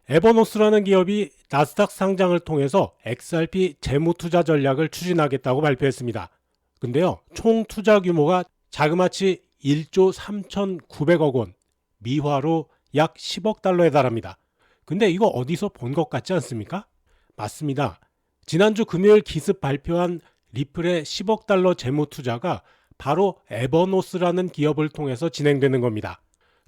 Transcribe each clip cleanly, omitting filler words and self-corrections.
에버노스라는 기업이 나스닥 상장을 통해서 XRP 재무투자 전략을 추진하겠다고 발표했습니다. 근데요, 총 투자 규모가 자그마치 1조 3,900억 원, 미화로 약 10억 달러에 달합니다. 근데 이거 어디서 본 것 같지 않습니까? 맞습니다. 지난주 금요일 기습 발표한 리플의 10억 달러 재무투자가 바로 에버노스라는 기업을 통해서 진행되는 겁니다.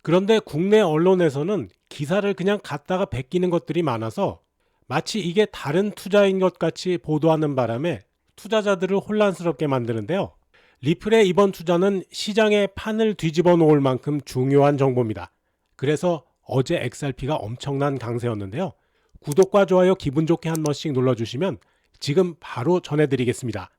그런데 국내 언론에서는 기사를 그냥 갖다가 베끼는 것들이 많아서 마치 이게 다른 투자인 것 같이 보도하는 바람에 투자자들을 혼란스럽게 만드는데요. 리플의 이번 투자는 시장의 판을 뒤집어 놓을 만큼 중요한 정보입니다. 그래서 어제 XRP가 엄청난 강세였는데요. 구독과 좋아요 기분 좋게 한 번씩 눌러주시면 지금 바로 전해드리겠습니다.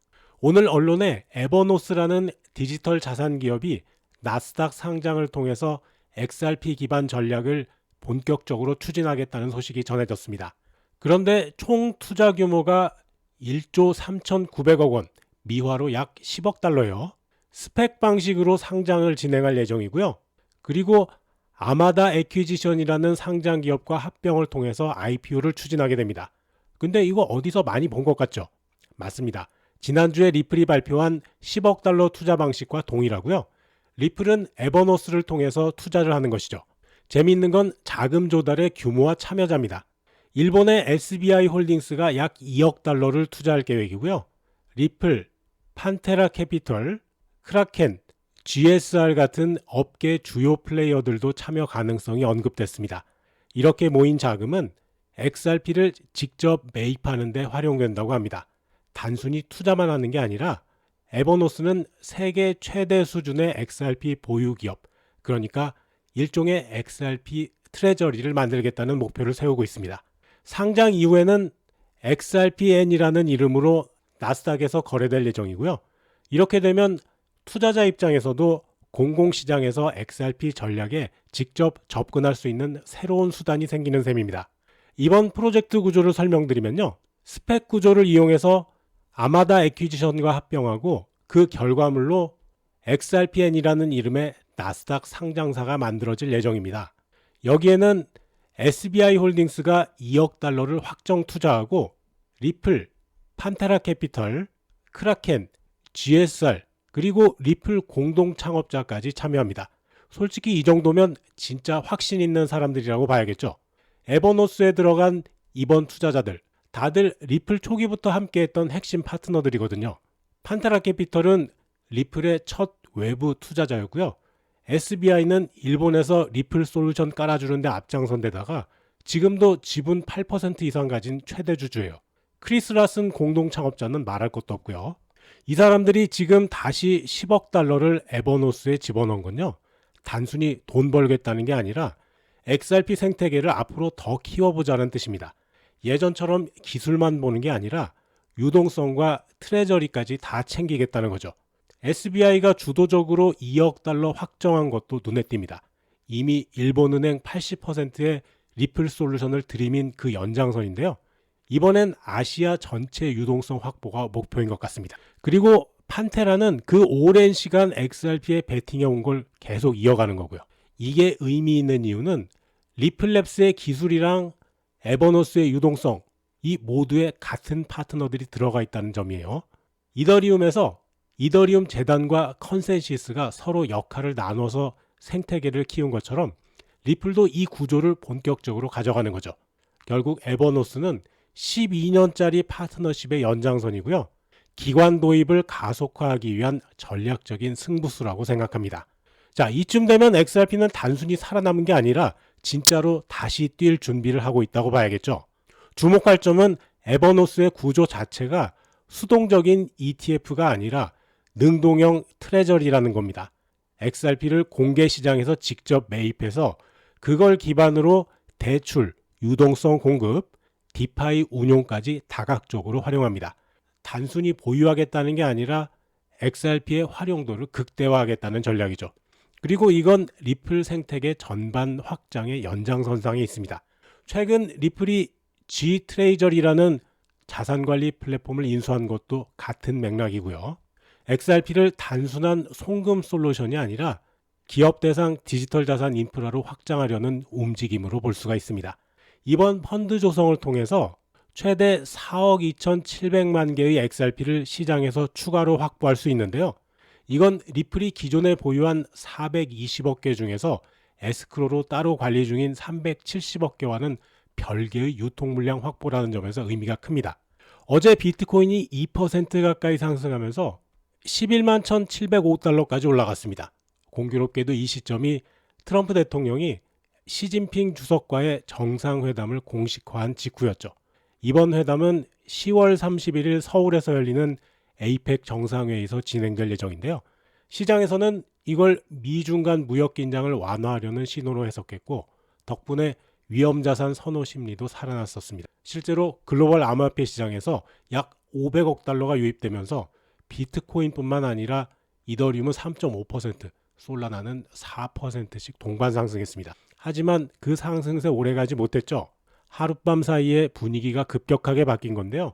오늘 언론에 에버노스라는 디지털 자산 기업이 나스닥 상장을 통해서 XRP 기반 전략을 본격적으로 추진하겠다는 소식이 전해졌습니다. 그런데 총 투자 규모가 1조 3,900억 원, 미화로 약 10억 달러요. 스펙 방식으로 상장을 진행할 예정이고요. 그리고 아마다 에퀴지션이라는 상장 기업과 합병을 통해서 IPO를 추진하게 됩니다. 근데 이거 어디서 많이 본 것 같죠? 맞습니다. 지난주에 리플이 발표한 10억 달러 투자 방식과 동일하고요. 리플은 에버노스를 통해서 투자를 하는 것이죠. 재미있는 건 자금 조달의 규모와 참여자입니다. 일본의 SBI 홀딩스가 약 2억 달러를 투자할 계획이고요. 리플, 판테라 캐피털, 크라켄, GSR 같은 업계 주요 플레이어들도 참여 가능성이 언급됐습니다. 이렇게 모인 자금은 XRP를 직접 매입하는 데 활용된다고 합니다. 단순히 투자만 하는 게 아니라 에버노스는 세계 최대 수준의 XRP 보유 기업, 그러니까 일종의 XRP 트레저리를 만들겠다는 목표를 세우고 있습니다. 상장 이후에는 XRPN이라는 이름으로 나스닥에서 거래될 예정이고요. 이렇게 되면 투자자 입장에서도 공공시장에서 XRP 전략에 직접 접근할 수 있는 새로운 수단이 생기는 셈입니다. 이번 프로젝트 구조를 설명드리면요. 스펙 구조를 이용해서 아마다 에퀴지션과 합병하고 그 결과물로 XRPN이라는 이름의 나스닥 상장사가 만들어질 예정입니다. 여기에는 SBI 홀딩스가 2억 달러를 확정 투자하고 리플, 판테라 캐피털, 크라켄, GSR 그리고 리플 공동 창업자까지 참여합니다. 솔직히 이 정도면 진짜 확신 있는 사람들이라고 봐야겠죠. 에버노스에 들어간 이번 투자자들 다들 리플 초기부터 함께했던 핵심 파트너들이거든요. 판테라 캐피털은 리플의 첫 외부 투자자였고요. SBI는 일본에서 리플 솔루션 깔아주는데 앞장선 데다가 지금도 지분 8% 이상 가진 최대 주주예요. 크리스 라슨 공동 창업자는 말할 것도 없고요. 이 사람들이 지금 다시 10억 달러를 에버노스에 집어넣은 건요. 단순히 돈 벌겠다는 게 아니라 XRP 생태계를 앞으로 더 키워보자는 뜻입니다. 예전처럼 기술만 보는 게 아니라 유동성과 트레저리까지 다 챙기겠다는 거죠. SBI가 주도적으로 2억 달러 확정한 것도 눈에 띕니다. 이미 일본은행 80%의 리플 솔루션을 들이민 그 연장선인데요. 이번엔 아시아 전체 유동성 확보가 목표인 것 같습니다. 그리고 판테라는 그 오랜 시간 XRP에 베팅해 온 걸 계속 이어가는 거고요. 이게 의미 있는 이유는 리플랩스의 기술이랑 에버노스의 유동성, 이 모두에 같은 파트너들이 들어가 있다는 점이에요. 이더리움 재단과 컨센시스가 서로 역할을 나눠서 생태계를 키운 것처럼 리플도 이 구조를 본격적으로 가져가는 거죠. 결국 에버노스는 12년짜리 파트너십의 연장선이고요. 기관 도입을 가속화하기 위한 전략적인 승부수라고 생각합니다. 자, 이쯤 되면 XRP는 단순히 살아남은 게 아니라 진짜로 다시 뛸 준비를 하고 있다고 봐야겠죠. 주목할 점은 에버노스의 구조 자체가 수동적인 ETF가 아니라 능동형 트레저리라는 겁니다. XRP를 공개 시장에서 직접 매입해서 그걸 기반으로 대출, 유동성 공급, 디파이 운용까지 다각적으로 활용합니다. 단순히 보유하겠다는 게 아니라 XRP의 활용도를 극대화하겠다는 전략이죠. 그리고 이건 리플 생태계 전반 확장의 연장선상에 있습니다. 최근 리플이 G트레이저리라는 자산관리 플랫폼을 인수한 것도 같은 맥락이고요. XRP를 단순한 송금 솔루션이 아니라 기업 대상 디지털 자산 인프라로 확장하려는 움직임으로 볼 수가 있습니다. 이번 펀드 조성을 통해서 최대 4억 2,700만 개의 XRP를 시장에서 추가로 확보할 수 있는데요. 이건 리플이 기존에 보유한 420억 개 중에서 에스크로로 따로 관리 중인 370억 개와는 별개의 유통 물량 확보라는 점에서 의미가 큽니다. 어제 비트코인이 2% 가까이 상승하면서 11만 1,705달러까지 올라갔습니다. 공교롭게도 이 시점이 트럼프 대통령이 시진핑 주석과의 정상회담을 공식화한 직후였죠. 이번 회담은 10월 31일 서울에서 열리는 에이펙 정상회의에서 진행될 예정인데요. 시장에서는 이걸 미중 간 무역 긴장을 완화하려는 신호로 해석했고, 덕분에 위험자산 선호 심리도 살아났었습니다. 실제로 글로벌 암호화폐 시장에서 약 500억 달러가 유입되면서 비트코인뿐만 아니라 이더리움은 3.5%, 솔라나는 4%씩 동반 상승했습니다. 하지만 그 상승세 오래가지 못했죠. 하룻밤 사이에 분위기가 급격하게 바뀐 건데요.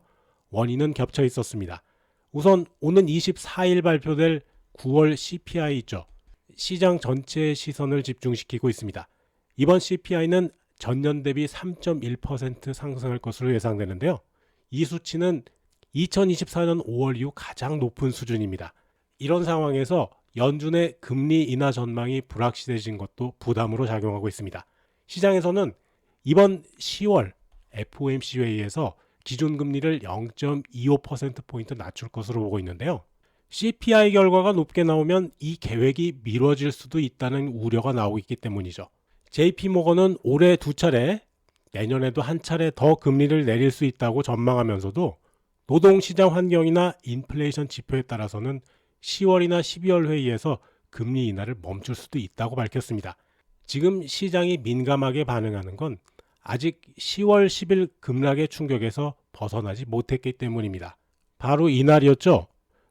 원인은 겹쳐 있었습니다. 우선 오는 24일 발표될 9월 CPI 있죠. 시장 전체의 시선을 집중시키고 있습니다. 이번 CPI는 전년 대비 3.1% 상승할 것으로 예상되는데요. 이 수치는 2024년 5월 이후 가장 높은 수준입니다. 이런 상황에서 연준의 금리 인하 전망이 불확실해진 것도 부담으로 작용하고 있습니다. 시장에서는 이번 10월 FOMC 회의에서 기준금리를 0.25%포인트 낮출 것으로 보고 있는데요. CPI 결과가 높게 나오면 이 계획이 미뤄질 수도 있다는 우려가 나오고 있기 때문이죠. JP모건은 올해 2차례, 내년에도 한 차례 더 금리를 내릴 수 있다고 전망하면서도 노동시장 환경이나 인플레이션 지표에 따라서는 10월이나 12월 회의에서 금리 인하를 멈출 수도 있다고 밝혔습니다. 지금 시장이 민감하게 반응하는 건 아직 10월 10일 급락의 충격에서 벗어나지 못했기 때문입니다. 바로 이날이었죠.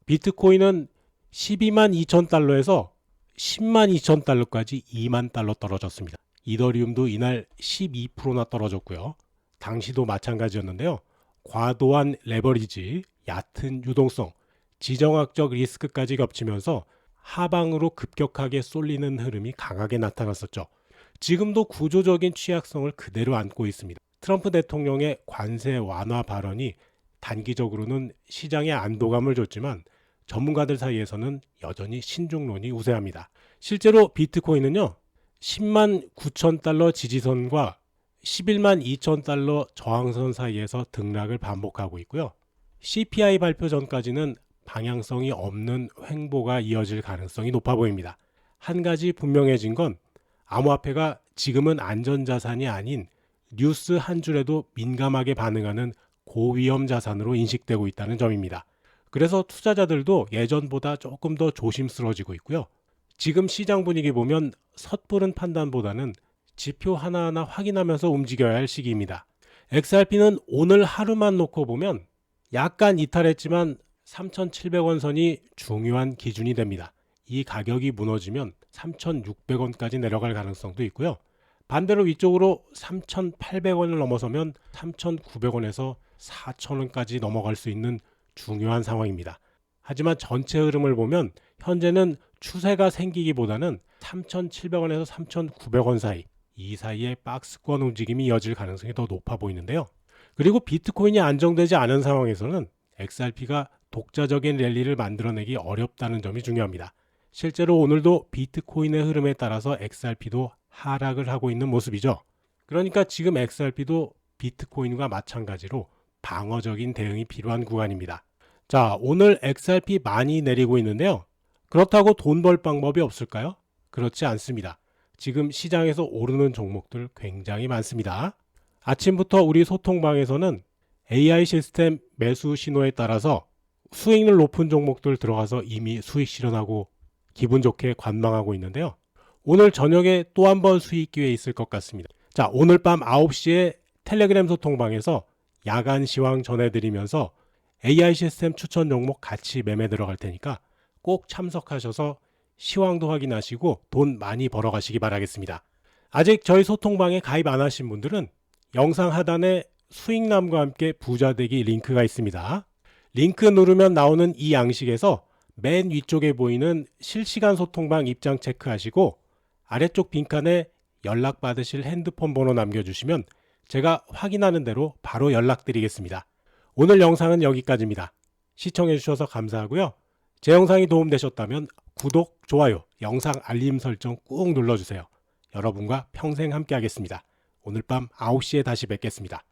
비트코인은 12만 2천 달러에서 10만 2천 달러까지 2만 달러 떨어졌습니다. 이더리움도 이날 12%나 떨어졌고요. 당시도 마찬가지였는데요. 과도한 레버리지, 얕은 유동성, 지정학적 리스크까지 겹치면서 하방으로 급격하게 쏠리는 흐름이 강하게 나타났었죠. 지금도 구조적인 취약성을 그대로 안고 있습니다. 트럼프 대통령의 관세 완화 발언이 단기적으로는 시장에 안도감을 줬지만 전문가들 사이에서는 여전히 신중론이 우세합니다. 실제로 비트코인은요, 10만 9천 달러 지지선과 11만 2천 달러 저항선 사이에서 등락을 반복하고 있고요. CPI 발표 전까지는 방향성이 없는 횡보가 이어질 가능성이 높아 보입니다. 한 가지 분명해진 건 암호화폐가 지금은 안전자산이 아닌 뉴스 한 줄에도 민감하게 반응하는 고위험 자산으로 인식되고 있다는 점입니다. 그래서 투자자들도 예전보다 조금 더 조심스러워지고 있고요. 지금 시장 분위기 보면 섣부른 판단보다는 지표 하나하나 확인하면서 움직여야 할 시기입니다. XRP는 오늘 하루만 놓고 보면 약간 이탈했지만 3,700원 선이 중요한 기준이 됩니다. 이 가격이 무너지면 3,600원까지 내려갈 가능성도 있고요. 반대로 위쪽으로 3,800원을 넘어서면 3,900원에서 4,000원까지 넘어갈 수 있는 중요한 상황입니다. 하지만 전체 흐름을 보면 현재는 추세가 생기기보다는 3,700원에서 3,900원 사이, 이 사이에 박스권 움직임이 이어질 가능성이 더 높아 보이는데요. 그리고 비트코인이 안정되지 않은 상황에서는 XRP가 독자적인 랠리를 만들어내기 어렵다는 점이 중요합니다. 실제로 오늘도 비트코인의 흐름에 따라서 XRP도 하락을 하고 있는 모습이죠. 그러니까 지금 XRP도 비트코인과 마찬가지로 방어적인 대응이 필요한 구간입니다. 자, 오늘 XRP 많이 내리고 있는데요. 그렇다고 돈 벌 방법이 없을까요? 그렇지 않습니다. 지금 시장에서 오르는 종목들 굉장히 많습니다. 아침부터 우리 소통방에서는 AI 시스템 매수 신호에 따라서 수익률 높은 종목들 들어가서 이미 수익 실현하고 기분 좋게 관망하고 있는데요. 오늘 저녁에 또 한 번 수익 기회 있을 것 같습니다. 자, 오늘 밤 9시에 텔레그램 소통방에서 야간 시황 전해드리면서 AI 시스템 추천 종목 같이 매매 들어갈 테니까 꼭 참석하셔서 시황도 확인하시고 돈 많이 벌어가시기 바라겠습니다. 아직 저희 소통방에 가입 안 하신 분들은 영상 하단에 수익남과 함께 부자되기 링크가 있습니다. 링크 누르면 나오는 이 양식에서 맨 위쪽에 보이는 실시간 소통방 입장 체크하시고 아래쪽 빈칸에 연락받으실 핸드폰 번호 남겨주시면 제가 확인하는 대로 바로 연락드리겠습니다. 오늘 영상은 여기까지입니다. 시청해주셔서 감사하고요. 제 영상이 도움되셨다면 구독, 좋아요, 영상 알림 설정 꾹 눌러주세요. 여러분과 평생 함께 하겠습니다. 오늘 밤 9시에 다시 뵙겠습니다.